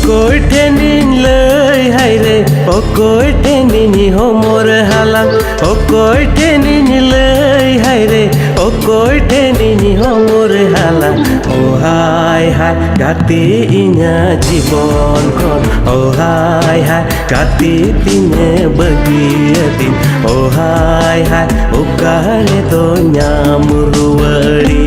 Okoi tenin lei haire okoi tenini homor halang okoi tenin lei haire okoi tenini homor halang oh hai hai gati inya jibon kon oh hai hai gati tine bagiatin oh hai hai ukare to nyamruwari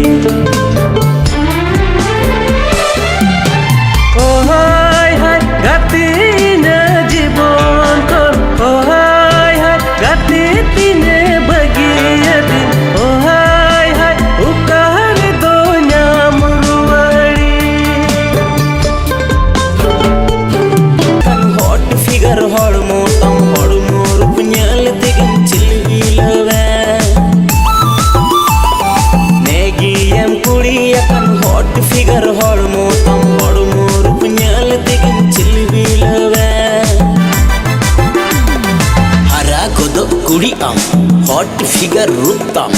hot figure रुत्तम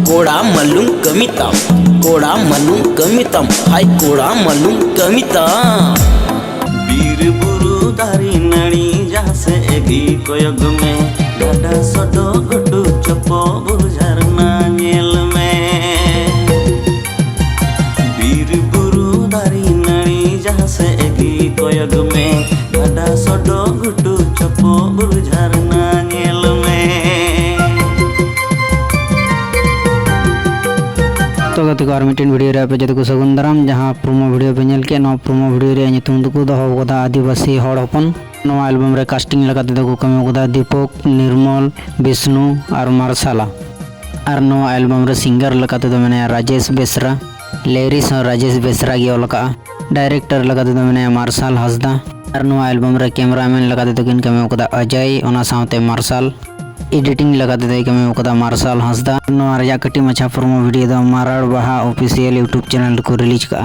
कोड़ा मलूम कमितम हाय कोड़ा मलूम कमितम बीर बुरु दारी नड़ी जहाँ से एगी कोयग में गाडा सडो गुडू चपो बुझरना नेल में बीर बुरु दारी नड़ी जहाँ से एगी कोयग में गाडा सडो गुडू चपो बुझरना नेल में। तो गति को मिट्टन वीडियो रे पे जत को सगुन दाराम जहाँ प्रोमो वीडियो पे नेल के नो प्रोमो वीडियो रे नितुम दुको दो होदा आदिवासी हड़ हपन नो एल्बम रे कास्टिंग लगाते दो कमी होदा दीपक निर्मल विष्णु और मार्शाला और नो एल्बम रे सिंगर लगाते दो मैंने राजेश बेसरा लिरिक्स और राजेश बेसरा की लगा डायरेक्टर लगाते दो मैंने मार्शाल हंसदा और नो एल्बम रे कैमरामैन लगाते दो किन कमी होदा अजय ओना साथे मार्शाल एडिटिंग लगाते दे कमी होदा मार्शाल हंसदा नोआ रजा कटी मछा प्रोमो वीडियो द माराड़ बाहा ऑफिशियल यूट्यूब चैनल को रिलीज का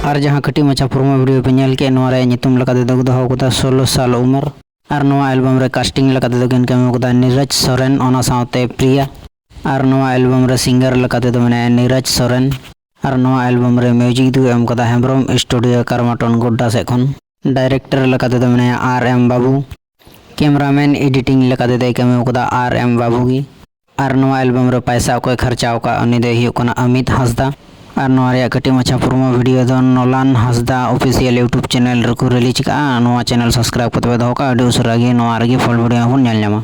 और जहां कटी मछा प्रोमो वीडियो पे नेल के नोआ रे नितुम लगाते दो दो होदा 16 साल उम्र और नोआ एल्बम रे कास्टिंग लगाते दो किन कमी होदा नीरज सोरेन ओना साथे प्रिया और नोआ एल्बम रे सिंगर लगाते दो मैंने नीरज सोरेन और नोआ एल्बम रे म्यूजिक दो एम कदा हेम्ब्रम स्टूडियो करमाटन गोड्डा से खन डायरेक्टर लगाते दो मैंने RM बाबू कैमरामैन एडिटिंग लगाते दे कमी कदा RM बाबू की और नोआ एल्बम रे पैसा कोई खर्चा का उनी दे हियो कना अमित हंसदा और नोआ रे कटी मछा प्रोमो वीडियो दो Nolan Hansda official YouTube channel रे को रिलीज का नोआ चैनल सब्सक्राइब करते दो का अडी उसरा गे नोआ रे फुल वीडियो हन nail Nyama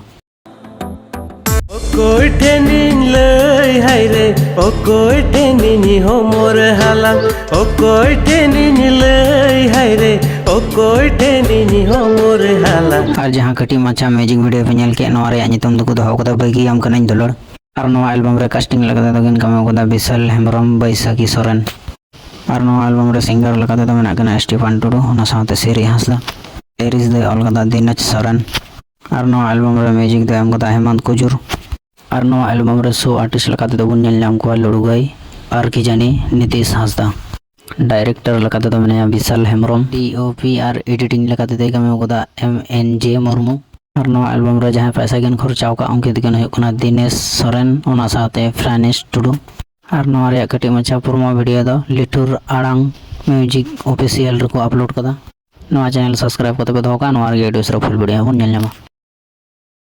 okoi tenin lei haire okoi tenini homor halang okoi tenin lei haire okoi tenini homor halang और जहाँ कटी मछा म्यूजिक वीडियो पे नेल के नोआ रे नितुम दुको दो होदा बगी हम कनाई दुलड़ और नोआ एल्बम रे कास्टिंग लगाते दो किन कमी होदा विशाल हेम्ब्रम बैसाखी सोरेन और नोआ एल्बम रे सिंगर लगाते दो मेना कना स्टीफन टुडू ओना साथे सिरी हंसदा लिरिक्स दे अलगदा दिनज सोरेन और नोआ एल्बम रे म्यूजिक दे एम कदा हेमंत कुजुर और नोआ एल्बम रे शो आर्टिस्ट लगाते दो बुन नाम को लड़ुगाई और की जानी नीतीश हंसदा डायरेक्टर लगाते दो मैंने विशाल हेम्ब्रम DOP और एडिटिंग लगाते दे कमी होदा MNJ मुर्मू और नोआ एल्बम रे जहां पैसा गन खर्चाव का उनके दिगन होना दिनेश सोरेन ओना साथे फ्रानिस टुडू और नोआ रे कटी मछा प्रोमो वीडियो दो लिटुर आड़ांग म्यूजिक ऑफिशियल रे को अपलोड कदा नोआ चैनल सब्सक्राइब करते दो का नोआ रे वीडियो फुल वीडियो हन नेल न्यामा।